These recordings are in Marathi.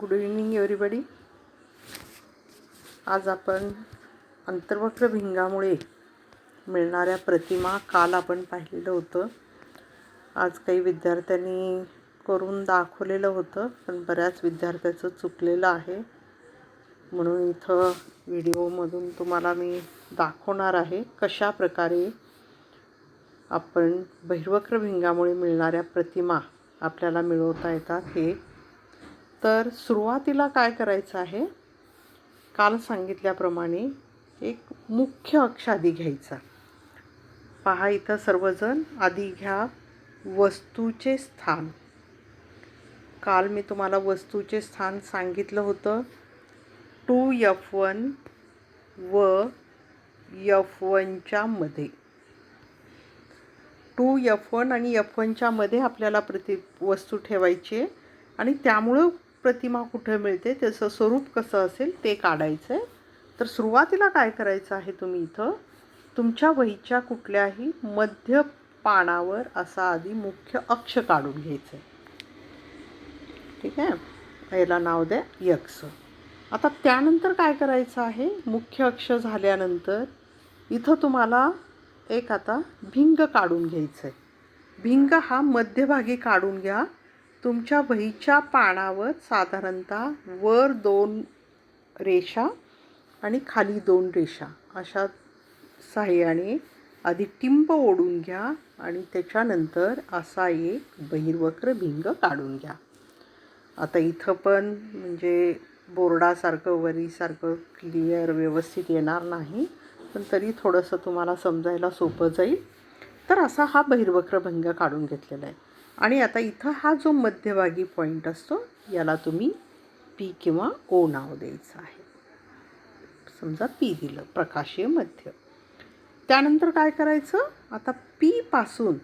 Good evening everybody. आज आपण अंतर्वक्र भिंगामुळे मिळणाऱ्या प्रतिमा काल आपण पाहिलेलं होतं. आज काही विद्यार्थ्यांनी करून दाखवलेलं होतं, पण बऱ्याच विद्यार्थ्याचं चुकलेलं आहे. म्हणून इथं व्हिडिओमधून तुम्हाला मी दाखवणार आहे कशा प्रकारे आपण बहिर्वक्र भिंगामुळे मिळणाऱ्या प्रतिमा आपल्याला मिळवता येतात हे. तर सुरुवातीला काय करायचं आहे, काल सांगितल्याप्रमाणे एक मुख्य अक्ष आधी घ्यायचा. पहा इथं सर्वजण आधी घ्या वस्तूचे स्थान. काल मी तुम्हाला वस्तूचे स्थान सांगितलं होतं 2F1 व F1च्या मध्ये. 2F1 आणि F1च्या मध्ये आपल्याला वस्तू ठेवायची आहे आणि त्यामुळं प्रतिमा कुठे मिळते, त्याचं स्वरूप कसं असेल ते काढायचं आहे. तर सुरुवातीला काय करायचं आहे, तुम्ही इथं तुमच्या वहीच्या कुठल्याही मध्य पानावर असा आधी मुख्य अक्ष काढून घ्यायचं आहे. ठीक आहे, याला नाव द्या X. आता त्यानंतर काय करायचं आहे, मुख्य अक्ष झाल्यानंतर इथं तुम्हाला एक आता भिंग काढून घ्यायचं आहे. भिंग हा मध्यभागी काढून घ्या. तुमच्या वहीच्या पानावर साधारणतः वर 2 रेषा आणि खाली 2 रेषा अशा साहाय्याने आधी टिंब ओढून घ्या आणि त्याच्यानंतर असा एक बहिर्वक्र भिंग काढून घ्या. आता इथं पण म्हणजे बोर्डासारखं वरीसारखं क्लिअर व्यवस्थित येणार नाही, पण तरी थोडंसं तुम्हाला समजायला सोपं जाईल. तर असा हा बहिर्वक्र भिंग काढून घेतलेला आहे. आणि आता इथं हा जो मध्यभागी पॉईंट असतो याला तुम्ही P किंवा O नाव द्यायचं आहे. समजा P दिलं, प्रकाशीय मध्य. त्यानंतर काय करायचं, आता P पासून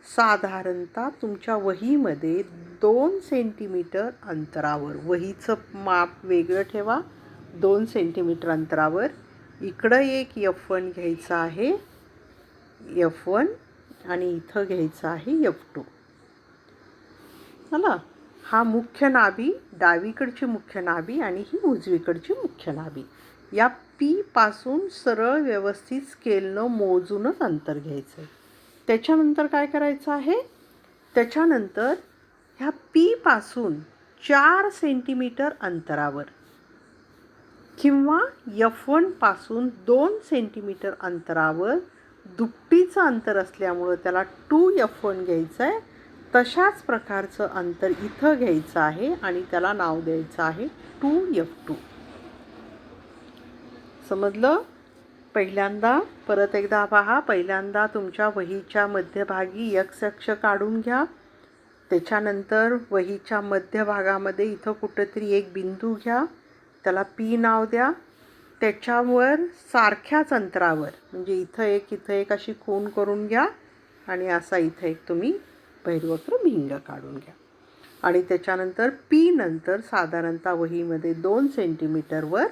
साधारणतः तुमच्या वहीमध्ये 2 सेंटीमीटर अंतरावर, वहीचं माप वेगळं ठेवा, 2 सेंटीमीटर अंतरावर इकडं एक F1 घ्यायचं आहे, F1, आणि इथं घ्यायचं आहे F2. चला, हा मुख्य नाभी, डावीकडची मुख्य नाभी आणि ही उजवीकडची मुख्य नाभी. या P पासून सरळ व्यवस्थित स्केलनं मोजूनच अंतर घ्यायचं आहे. त्याच्यानंतर काय करायचं आहे, त्याच्यानंतर ह्या P पासून 4 सेंटीमीटर अंतरावर किंवा F1 पासून 2 सेंटीमीटर अंतरावर, दुपटीचं अंतर असल्यामुळं त्याला 2F1 घ्यायचं आहे. तशाच प्रकारचं अंतर इथं घ्यायचं आहे आणि त्याला नाव द्यायचं आहे 2F2. समजलं? पहिल्यांदा परत एकदा पहा. पहिल्यांदा तुमच्या वहीच्या मध्यभागी X अक्ष काढून घ्या. त्याच्यानंतर वहीच्या मध्यभागामध्ये इथं कुठंतरी एक बिंदू घ्या, त्याला P नाव द्या. त्याच्यावर सारख्याच अंतरावर म्हणजे इथं एक अशी खूण करून घ्या आणि असा इथं एक तुम्ही बहिर्वक्र भिंग काढून घ्या. आणि त्याच्यानंतर P नंतर साधारणतः वहीमध्ये 2 सेंटीमीटरवर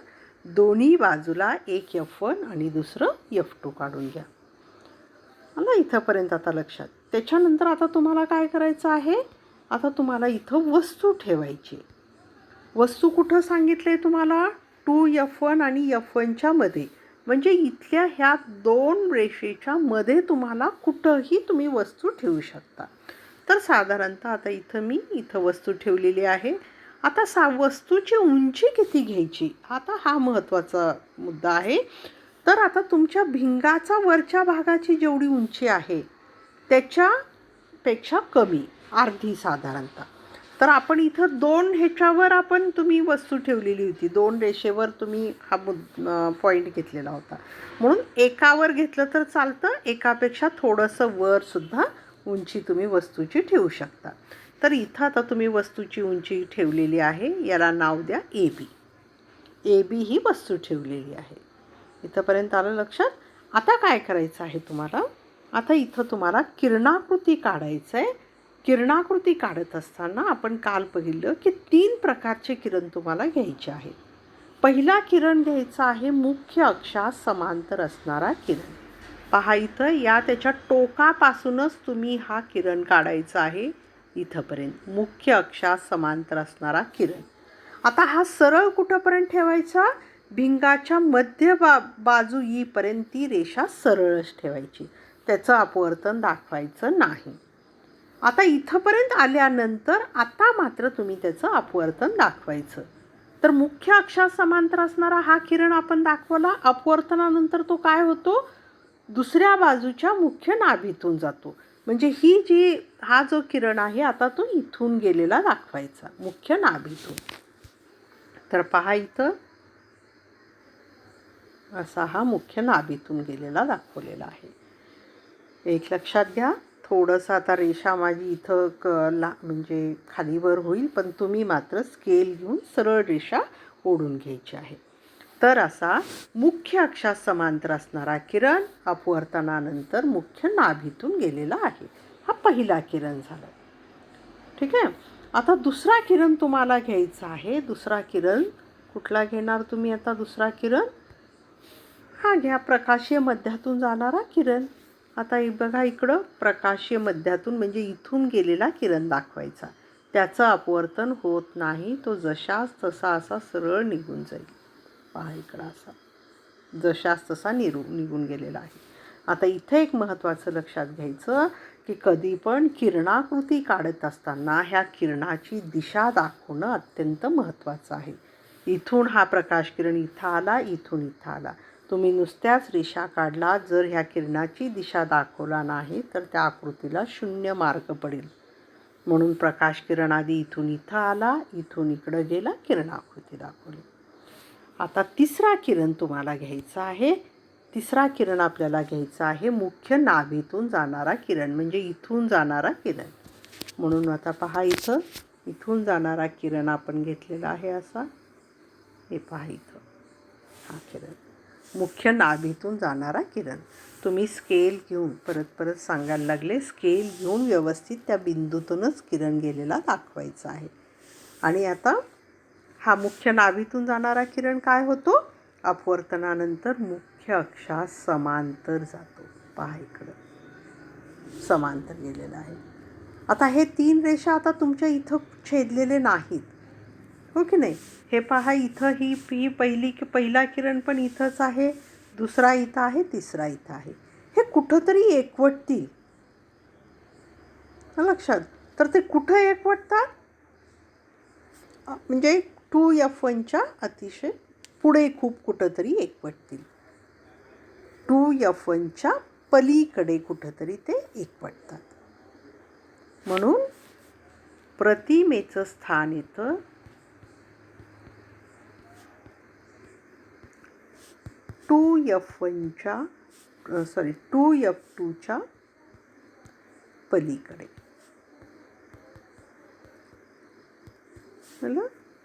दोन्ही बाजूला एक F1 आणि दुसरं F2 काढून घ्या. आलं इथंपर्यंत आता लक्षात? त्याच्यानंतर आता तुम्हाला काय करायचं आहे, आता तुम्हाला इथं वस्तू ठेवायची. वस्तू कुठं सांगितलं आहे तुम्हाला, 2F1 आणि F1च्या मध्ये, म्हणजे इथल्या ह्या 2 रेषेच्या मध्ये तुम्हाला कुठंही तुम्ही वस्तू ठेवू शकता. तर साधारणतः आता इथं वस्तू ठेवलेली आहे. आता वस्तूची उंची किती घ्यायची, आता हा महत्त्वाचा मुद्दा आहे. तर आता तुमच्या भिंगाचा वरच्या भागाची जेवढी उंची आहे त्याच्यापेक्षा कमी, अर्धी साधारणतः. तर आपण इथं 2 ह्याच्यावर तुम्ही वस्तू ठेवलेली होती, 2 रेषेवर तुम्ही हा पॉईंट घेतलेला होता, म्हणून एकावर घेतलं तर चालतं, एकापेक्षा थोडंसं वरसुद्धा उंची तुम्ही वस्तूची ठेवू शकता. तर इथं आता तुम्ही वस्तूची उंची ठेवलेली आहे, याला नाव द्या AB. AB ही वस्तू ठेवलेली आहे. इथंपर्यंत आलं लक्षात? आता काय करायचं आहे तुम्हाला, आता इथं तुम्हाला किरणाकृती काढायचं आहे. किरणाकृती काढत असताना आपण काल पाहिलं की 3 प्रकारचे किरण तुम्हाला घ्यायचे आहेत. पहिला किरण घ्यायचा आहे मुख्य अक्षास समांतर असणारा किरण. पहा इथं या त्याच्या टोकापासूनच तुम्ही हा किरण काढायचा आहे इथंपर्यंत, मुख्य अक्षास समांतर असणारा किरण. आता हा सरळ कुठंपर्यंत ठेवायचा, भिंगाच्या मध्य बाजू येईपर्यंत ती रेषा सरळच ठेवायची, त्याचं अपवर्तन दाखवायचं नाही. आता इथंपर्यंत आल्यानंतर आता मात्र तुम्ही त्याचं अपवर्तन दाखवायचं. तर मुख्य अक्षास समांतर असणारा हा किरण आपण दाखवला. अपवर्तनानंतर तो काय होतो, दुसऱ्या बाजूच्या मुख्य नाभीतून जातो. म्हणजे हा जो किरण आहे आता तो इथून गेलेला दाखवायचा, मुख्य नाभीतून. तर पहा इथं असा हा मुख्य नाभीतून गेलेला दाखवलेला आहे. एक लक्षात घ्या, थोडंसं आता रेषा माझी इथं म्हणजे खालीवर होईल, पण तुम्ही मात्र स्केल घेऊन सरळ रेषा ओढून घ्यायची आहे. तर असा मुख्य अक्षास समांतर असणारा किरण अपवर्तनानंतर मुख्य नाभीतून गेलेला आहे. हा पहिला किरण झाला. ठीक आहे. आता दुसरा किरण तुम्हाला घ्यायचा आहे. दुसरा किरण कुठला घेणार तुम्ही आता? दुसरा किरण हा घ्या, प्रकाशीय मध्यातून जाणारा किरण. आता बघा इकडं प्रकाशीय मध्यातून म्हणजे इथून गेलेला किरण दाखवायचा. त्याचं अपवर्तन होत नाही, तो जशास तसा असा सरळ निघून जाईल. पहा इकडं असा जशास तसा निघून गेलेला आहे. आता इथे एक महत्त्वाचं लक्षात घ्यायचं की कधी पण किरणाकृती काढत असताना ह्या किरणाची दिशा दाखवणं अत्यंत महत्त्वाचं आहे. इथून हा प्रकाश किरण इथं आला, इथून इथं आला. तुम्ही नुसत्याच रेषा काढला, जर ह्या किरणाची दिशा दाखवला नाही तर त्या आकृतीला 0 मार्क पडेल. म्हणून प्रकाश किरण आधी इथून इथं आला, इथून इकडं गेला, किरणाकृती दाखवली. आता तिसरा किरण तुम्हाला घ्यायचा आहे. तिसरा किरण आपल्याला घ्यायचा आहे मुख्य नाभीतून जाणारा किरण, म्हणजे इथून जाणारा किरण. म्हणून आता पहा इथून जाणारा किरण आपण घेतलेला आहे असा. हे पहा इथं हा किरण मुख्य नाभीतून जाणारा किरण. तुम्ही स्केल घेऊन परत सांगायला लागले, स्केल घेऊन व्यवस्थित त्या बिंदूतूनच किरण गेलेला दाखवायचा आहे. आणि आता हा मुख्य नाभीतून जाणारा किरण काय होतो, अपवर्तनानंतर मुख्य अक्षास समांतर जातो. पहा इकडं समांतर गेलेला आहे. आता हे 3 रेषा आता तुमच्या इथं छेदलेले नाहीत, हो की नाही. हे पहा इथं ही पहिला किरण पण इथंच आहे, दुसरा इथं आहे, तिसरा इथं आहे. हे कुठंतरी एकवटतील लक्षात. तर ते कुठं एकवटतात, म्हणजे 2F1च्या अतिशय पुढे खूप कुठंतरी एकवटतील. 2F1च्या पलीकडे कुठंतरी ते एकवटतात. म्हणून प्रतिमेचं स्थान येतं 2F2च्या पलीकडे.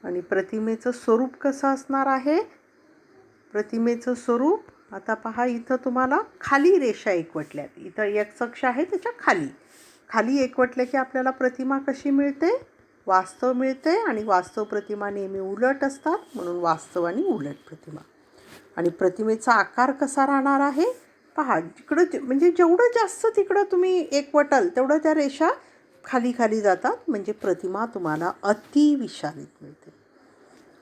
आणि प्रतिमेचं स्वरूप कसं असणार आहे, प्रतिमेचं स्वरूप आता पहा इथं तुम्हाला खाली रेषा एकवटल्यात. इथं एक्स अक्ष आहे, त्याच्या खाली एकवटले की आपल्याला प्रतिमा कशी मिळते, वास्तव मिळते. आणि वास्तव प्रतिमा नेहमी उलट असतात, म्हणून वास्तव आणि उलट प्रतिमा. आणि प्रतिमेचा आकार कसा राहणार आहे पहा, जिकडं म्हणजे जेवढं जास्त तिकडं तुम्ही एकवटाल तेवढं त्या रेषा खाली जातात, म्हणजे प्रतिमा तुम्हाला अतिविशालित मिळते.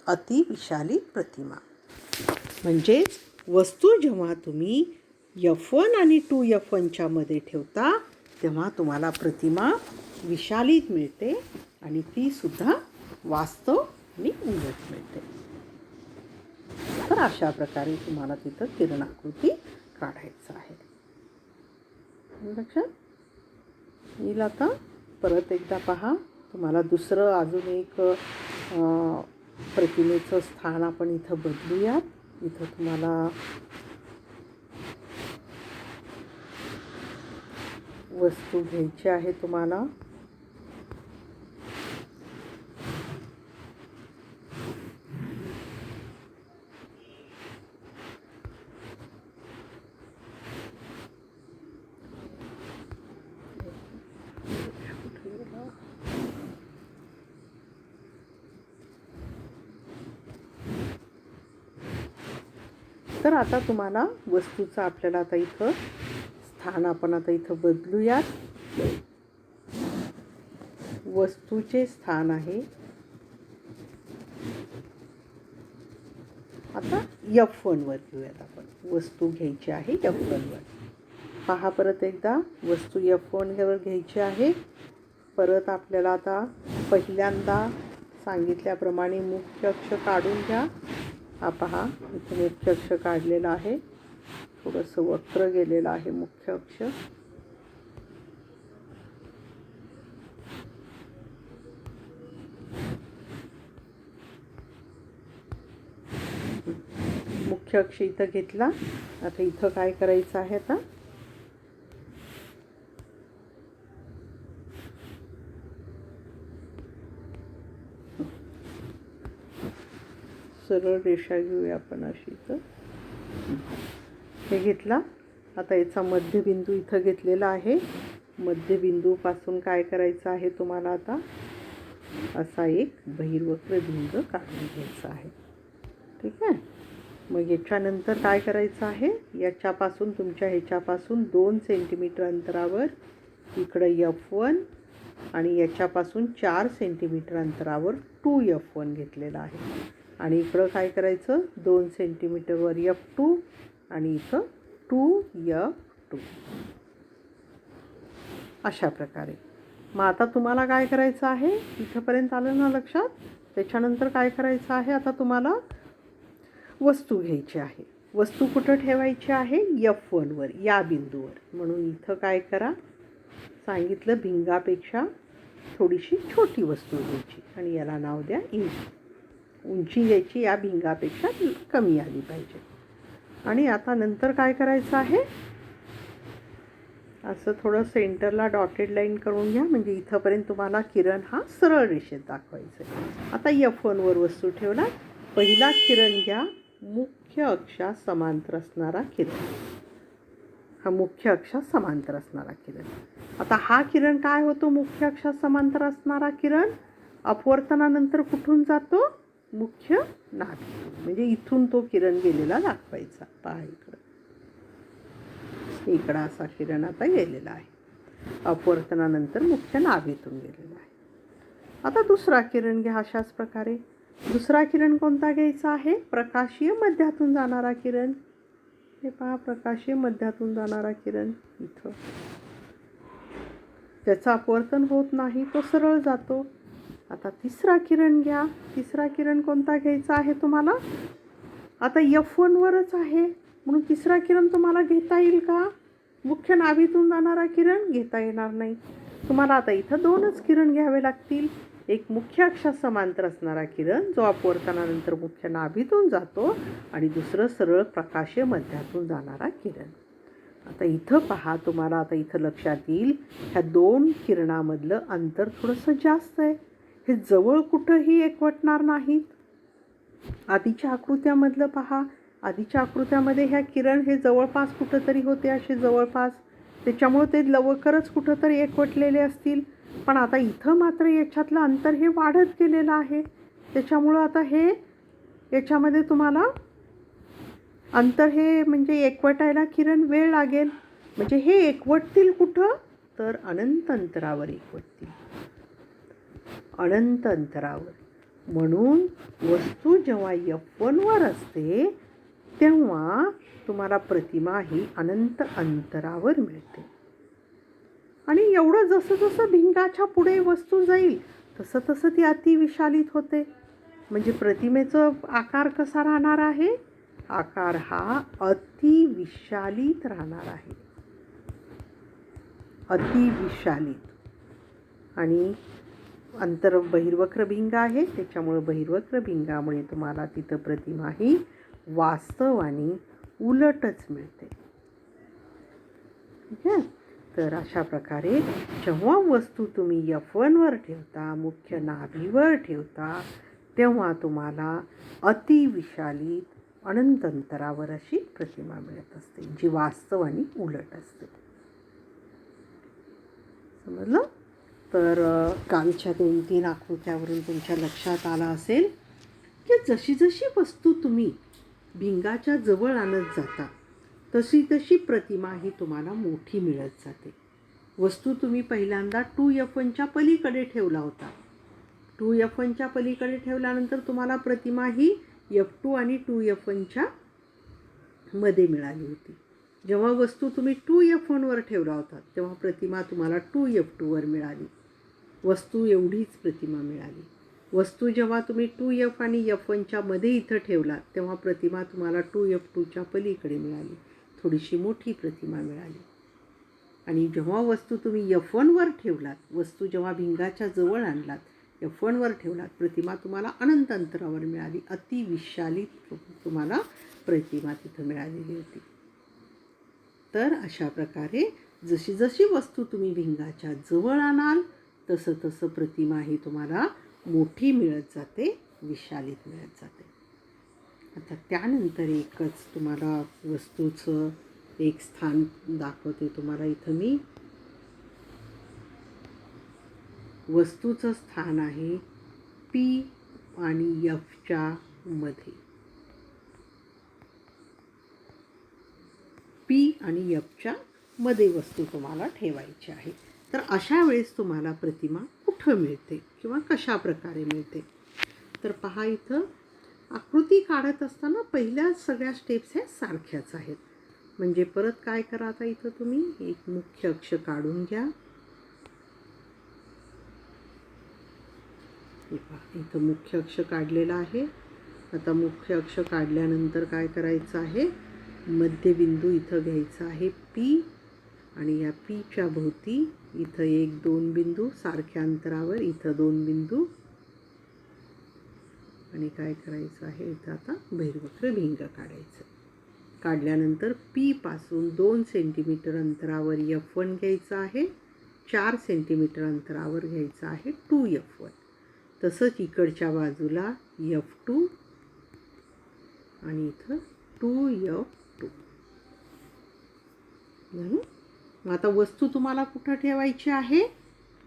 अतिविशालित प्रतिमा म्हणजेच वस्तू जेव्हा तुम्ही F1 आणि 2F1च्या मध्ये ठेवता तेव्हा तुम्हाला प्रतिमा विशालित मिळते, आणि ती सुद्धा वास्तव आणि उलट मिळते. तर अशा प्रकारे तुम्हाला तिथं किरणाकृती काढायचं आहे. लक्षात येईल. आता परत एकदा पहा, तुम्हाला दुसरं अजून एक प्रतिमेचं स्थान आपण इथं बदलूयात. इथं तुम्हाला वस्तू घ्यायची आहे. तुम्हाला तर आता तुम्हाला वस्तूचं आपल्याला आता इथं स्थान आपण आता इथं बदलूयात. वस्तूचे स्थान आहे आता F1वर घेऊयात आपण. वस्तू घ्यायची आहे F1वर. पहा परत एकदा वस्तू F1वर घ्यायची आहे. परत आपल्याला आता पहिल्यांदा सांगितल्याप्रमाणे मुख्य अक्ष काढून घ्या. हा पहा इथे मुख्य अक्ष काढलेला आहे. थोडंसं वक्र गेलेलं आहे मुख्य अक्ष. मुख्य अक्ष इथं घेतला. आता इथं काय करायचं आहे? आता सरळ रेषा घेऊया आपण अशी. इथं हे घेतला. आता याचा मध्यबिंदू इथं घेतलेला आहे. मध्यबिंदूपासून काय करायचं आहे तुम्हाला? आता असा एक बहिर्वक्र बिंदू काढून घ्यायचा आहे. ठीक आहे. मग याच्यानंतर काय करायचं आहे? याच्यापासून तुमच्या ह्याच्यापासून 2 सेंटीमीटर अंतरावर इकडं F1 आणि याच्यापासून 4 सेंटीमीटर अंतरावर 2F1 घेतलेला आहे. आणि इकडं काय करायचं? 2 सेंटीमीटरवर F2 आणि इथं 2F2 अशा प्रकारे. मग आता तुम्हाला काय करायचं आहे? इथंपर्यंत आलं ना लक्षात? त्याच्यानंतर काय करायचं आहे? आता तुम्हाला वस्तू घ्यायची आहे. वस्तू कुठं ठेवायची आहे? F1वर, या बिंदूवर. म्हणून इथं काय करा? सांगितलं भिंगापेक्षा थोडीशी छोटी वस्तू घ्यायची आणि याला नाव द्या E. उंची याची या भिंगापेक्षा कमी आली पाहिजे. आणि आता नंतर काय करायचं आहे? असं थोडं सेंटरला डॉटेड लाईन करून घ्या. म्हणजे इथंपर्यंत तुम्हाला किरण हा सरळ रेषेत दाखवायचा आहे. आता F1वर वस्तू ठेवला. पहिला किरण घ्या, मुख्य अक्षास समांतर असणारा किरण. हा मुख्य अक्षास समांतर असणारा किरण. आता हा किरण काय होतो? मुख्य अक्षास समांतर असणारा किरण अपवर्तनानंतर कुठून जातो? मुख्य नाभीतून. म्हणजे इथून तो किरण गेलेला दाखवायचा. पहा इकडं असा किरण आता गेलेला आहे. अपवर्तनानंतर मुख्य नाभीतून गेलेला आहे. आता दुसरा किरण घ्या अशाच प्रकारे. दुसरा किरण कोणता घ्यायचा आहे? प्रकाशीय मध्यातून जाणारा किरण. हे पहा प्रकाशीय मध्यातून जाणारा किरण इथं. त्याचं अपवर्तन होत नाही, तो सरळ जातो. आता तिसरा किरण घ्या. तिसरा किरण कोणता घ्यायचा आहे तुम्हाला? आता F1वरच आहे म्हणून तिसरा किरण तुम्हाला घेता येईल का? मुख्य नाभीतून जाणारा किरण घेता येणार नाही. तुम्हाला आता इथं 2च किरण घ्यावे लागतील. एक मुख्य अक्षास समांतर असणारा किरण जो अपवर्तनानंतर मुख्य नाभीतून जातो आणि दुसरं सरळ प्रकाशीय मध्यातून जाणारा किरण. आता इथं पहा तुम्हाला आता इथं लक्षात येईल ह्या 2 किरणामधलं अंतर थोडंसं जास्त आहे. हे जवळ कुठंही एकवटणार नाहीत. आधीच्या आकृत्यामधलं पहा. आधीच्या आकृत्यामध्ये ह्या किरण हे जवळपास कुठंतरी होते असे जवळपास. त्याच्यामुळे ते लवकरच कुठंतरी एकवटलेले असतील. पण आता इथं मात्र याच्यातलं अंतर हे वाढत गेलेलं आहे. त्याच्यामुळं आता हे याच्यामध्ये तुम्हाला अंतर हे म्हणजे एकवटायला किरण वेळ लागेल. म्हणजे हे एकवटतील कुठं? तर अनंत अंतरावर एकवटतील. अनंत अंतरावर. म्हणून वस्तू जेव्हा F1वर असते तेव्हा तुम्हाला प्रतिमा ही अनंत अंतरावर मिळते. आणि एवढं जसं जसं भिंगाच्या पुढे वस्तू जाईल तसं तसं ती अतिविशालित होते. म्हणजे प्रतिमेचा आकार कसा राहणार आहे? आकार हा अतिविशालित राहणार आहे. अतिविशालित. आणि अंतर बहिर्वक्र भिंग आहे त्याच्यामुळे बहिर्वक्र भिंगामुळे तुम्हाला तिथं प्रतिमा ही वास्तव आणि उलटच मिळते. ठीक आहे. तर अशा प्रकारे जेव्हा वस्तू तुम्ही F1वर ठेवता, मुख्य नाभीवर ठेवता, तेव्हा तुम्हाला अतिविशालित अनंत अंतरावर अशी प्रतिमा मिळत असते जी वास्तव आणि उलट असते. समजलं? तर कालच्या 2-3 आकृत्यावरून तुमच्या लक्षात आलं असेल की जशी जशी वस्तू तुम्ही भिंगाच्या जवळ आणत जाता तशी तशी प्रतिमा ही तुम्हाला मोठी मिळत जाते. वस्तू तुम्ही पहिल्यांदा 2F1च्या पलीकडे ठेवला होता. 2F1च्या पलीकडे ठेवल्यानंतर तुम्हाला प्रतिमा ही F2 आणि 2F1च्या मध्ये मिळाली होती. जेव्हा वस्तू तुम्ही 2F1वर ठेवला होता तेव्हा प्रतिमा तुम्हाला 2F2वर मिळाली. वस्तू एवढीच प्रतिमा मिळाली. वस्तू जेव्हा तुम्ही 2F आणि F1च्या मध्ये इथं ठेवलात तेव्हा प्रतिमा तुम्हाला 2F2च्या पलीकडे मिळाली. थोडीशी मोठी प्रतिमा मिळाली. आणि जेव्हा वस्तू तुम्ही F1वर ठेवलात, वस्तू जेव्हा भिंगाच्या जवळ आणलात, F1वर ठेवलात, प्रतिमा तुम्हाला अनंत अंतरावर मिळाली. अतिविशालित तुम्हाला प्रतिमा तिथं मिळालेली होती. तर अशा प्रकारे जशी जशी वस्तू तुम्ही भिंगाच्या जवळ आणाल तसं तसं प्रतिमा ही तुम्हाला मोठी मिळत जाते, विशालित मिळत जाते. आता त्यानंतर एकच तुम्हाला वस्तूचं एक स्थान दाखवते तुम्हाला. इथं मी वस्तूचं स्थान आहे P आणि Fच्या मध्ये. P आणि Fच्या मध्ये वस्तू तुम्हाला ठेवायची आहे. तर अशा वेळेस तुम्हाला प्रतिमा कुठं मिळते किंवा कशा प्रकारे मिळते? तर पहा, इथं आकृती काढत असताना पहिल्या सगळ्या स्टेप्स ह्या सारख्याच आहेत. म्हणजे परत काय करा, आता इथं तुम्ही एक मुख्य अक्ष काढून घ्या. इथं मुख्य अक्ष काढलेला आहे. आता मुख्य अक्ष काढल्यानंतर काय करायचं आहे, मध्यबिंदू इथं घ्यायचा आहे P आणि या Pच्या भोवती इथं 1-2 बिंदू सारख्या अंतरावर, इथं 2 बिंदू आणि काय करायचं आहे, इथं आता बहिर्वक्र भिंग काढायचं. काढल्यानंतर P पासून 2 सेंटीमीटर अंतरावर F1 घ्यायचं आहे. 4 सेंटीमीटर अंतरावर घ्यायचं आहे 2F1. तसंच इकडच्या बाजूला F2 आणि इथं 2F2 झालं. मग आता वस्तू तुम्हाला कुठं ठेवायची आहे?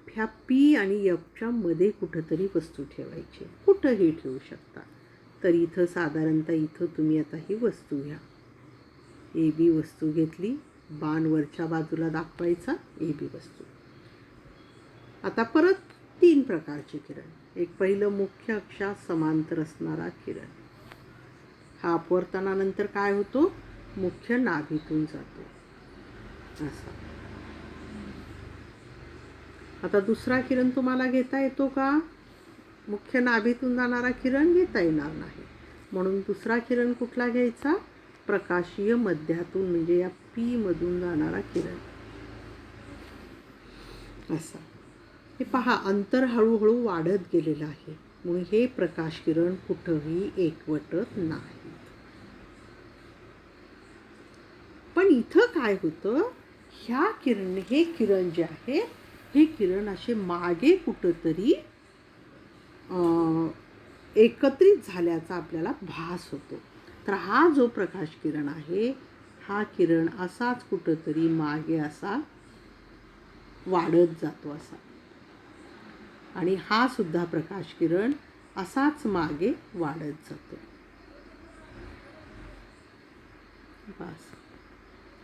ह्या P आणि Fच्या मध्ये कुठंतरी वस्तू ठेवायची. कुठंही ठेवू शकता. तर इथं साधारणतः इथं तुम्ही आता ही वस्तू घ्या. AB वस्तू घेतली, बाण वरच्या बाजूला दाखवायचा, AB वस्तू. आता परत 3 प्रकारचे किरण. एक पहिलं मुख्य अक्षास समांतर असणारा किरण. हा अपवर्तनानंतर काय होतो? मुख्य नाभीतून जातो असा. आता दुसरा किरण तुम्हाला घेता येतो का? मुख्य नाभीतून जाणारा किरण घेता येणार नाही. म्हणून दुसरा किरण कुठला घ्यायचा? प्रकाशीय मध्यातून, म्हणजे या P मधून जाणारा किरण असा. हे पहा, अंतर हळूहळू वाढत गेलेलं आहे. म्हणून हे प्रकाश किरण कुठंही एकवटत नाही. पण इथं काय होतं, हे किरण जे आहे, हे किरण असे मागे कुठंतरी एकत्रित झाल्याचा आपल्याला भास होतो. तर हा जो प्रकाश किरण आहे, हा किरण असाच कुठंतरी मागे असा वाढत जातो असा. आणि हा सुद्धा प्रकाश किरण असाच मागे वाढत जातो. बस,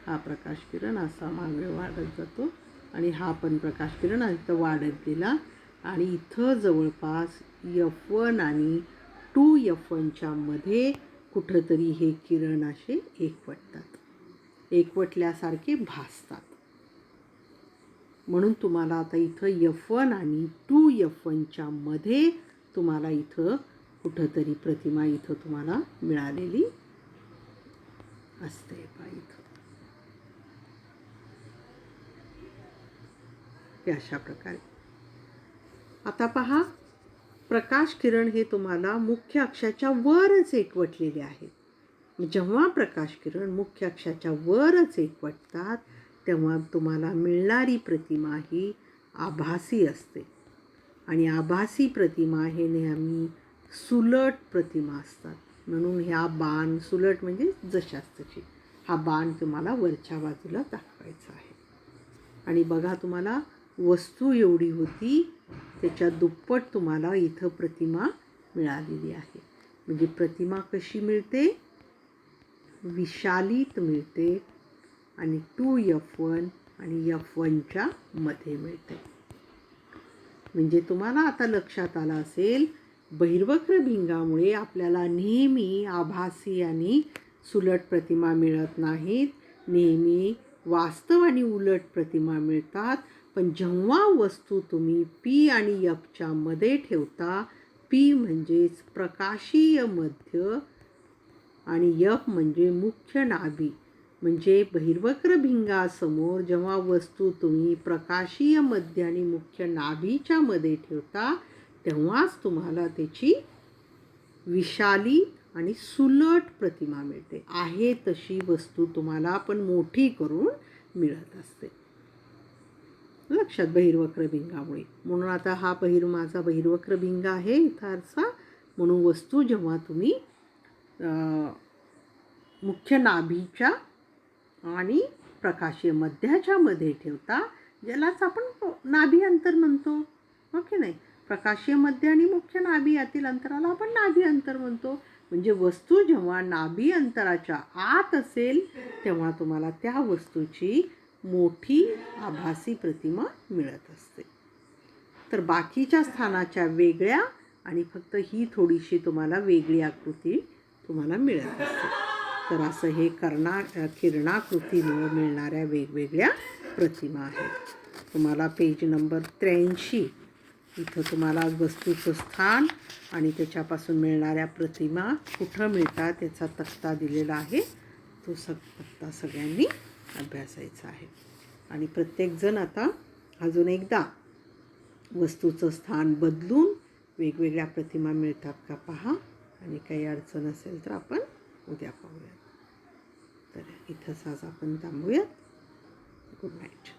हा प्रकाश किरण असा मागे वाढत जातो आणि हा पण प्रकाश किरण इथं वाढत गेला आणि इथं जवळपास F1 आणि 2F1च्या मध्ये कुठंतरी हे किरण असे एकवटतात, एकवटल्यासारखे भासतात. म्हणून तुम्हाला आता इथं F1 आणि 2F1च्या मध्ये तुम्हाला इथं कुठंतरी प्रतिमा इथं तुम्हाला मिळालेली असते. इथं अशा प्रकारे. आता पहा, प्रकाश किरण हे तुम्हाला मुख्य अक्षाच्या वरच एकवटलेले आहेत. जेव्हा प्रकाश किरण मुख्य अक्षाच्या वरच एकवटतात तेव्हा तुम्हाला मिळणारी प्रतिमा ही आभासी असते. आणि आभासी प्रतिमा हे नेहमी सुलट प्रतिमा असतात. म्हणून ह्या बाण सुलट म्हणजे जशाच तशी, हा बाण तुम्हाला वरच्या बाजूला दाखवायचा आहे. आणि बघा, तुम्हाला वस्तू एवढी होती त्याच्या दुप्पट तुम्हाला इथं प्रतिमा मिळालेली आहे. म्हणजे प्रतिमा कशी मिळते? विशालित मिळते आणि 2F1 आणि F1च्या मध्ये मिळते. म्हणजे तुम्हाला आता लक्षात आलं असेल बहिर्वक्र भिंगामुळे आपल्याला नेहमी आभासी आणि सुलट प्रतिमा मिळत नाहीत. नेहमी वास्तव आणि उलट प्रतिमा मिळतात. पण जेव्हा वस्तू तुम्ही पी आणि एफच्या मध्ये ठेवता, पी म्हणजेच प्रकाशीय मध्य आणि एफ म्हणजे मुख्य नाभी, म्हणजे बहिर्वक्र भिंगासमोर जेव्हा वस्तू तुम्ही प्रकाशीय मध्य आणि मुख्य नाभीच्या मध्ये ठेवता, तेव्हाच तुम्हाला त्याची विशाली आणि सुलट प्रतिमा मिळते. आहे तशी वस्तू तुम्हाला पण मोठी करून मिळत असते. लक्षात, बहिर्वक्र भिंगामुळे. म्हणून आता हा माझा बहिर्वक्र भिंग आहे इथारसा. म्हणून वस्तू जेव्हा तुम्ही मुख्य नाभीच्या आणि प्रकाशीय मध्याच्या मध्ये ठेवता, ज्यालाच आपण नाभी अंतर म्हणतो, हो की नाही. प्रकाशीय मध्य आणि मुख्य नाभी यातील अंतराला आपण नाभी अंतर म्हणतो. म्हणजे वस्तू जेव्हा नाभी अंतराच्या आत असेल तेव्हा तुम्हाला त्या वस्तूची मोठी आभासी प्रतिमा मिळत असते. तर बाकीच्या स्थानाच्या वेगळ्या आणि फक्त ही थोडीशी तुम्हाला वेगळी आकृती तुम्हाला मिळत असते. तर असं हे किरणाकृतीमुळे मिळणाऱ्या वेगवेगळ्या प्रतिमा आहेत. तुम्हाला पेज नंबर 83 इथं तुम्हाला वस्तूचं स्थान आणि त्याच्यापासून मिळणाऱ्या प्रतिमा कुठं मिळतात याचा तक्ता दिलेला आहे. तो तक्ता सगळ्यांनी अभ्यासायचा आहे. आणि प्रत्येकजण आता अजून एकदा वस्तूचं स्थान बदलून वेगवेगळ्या प्रतिमा मिळतात का पहा. आणि काही अडचण असेल तर आपण उद्या पाहूयात. तर इथंच आज आपण थांबूयात. Good night.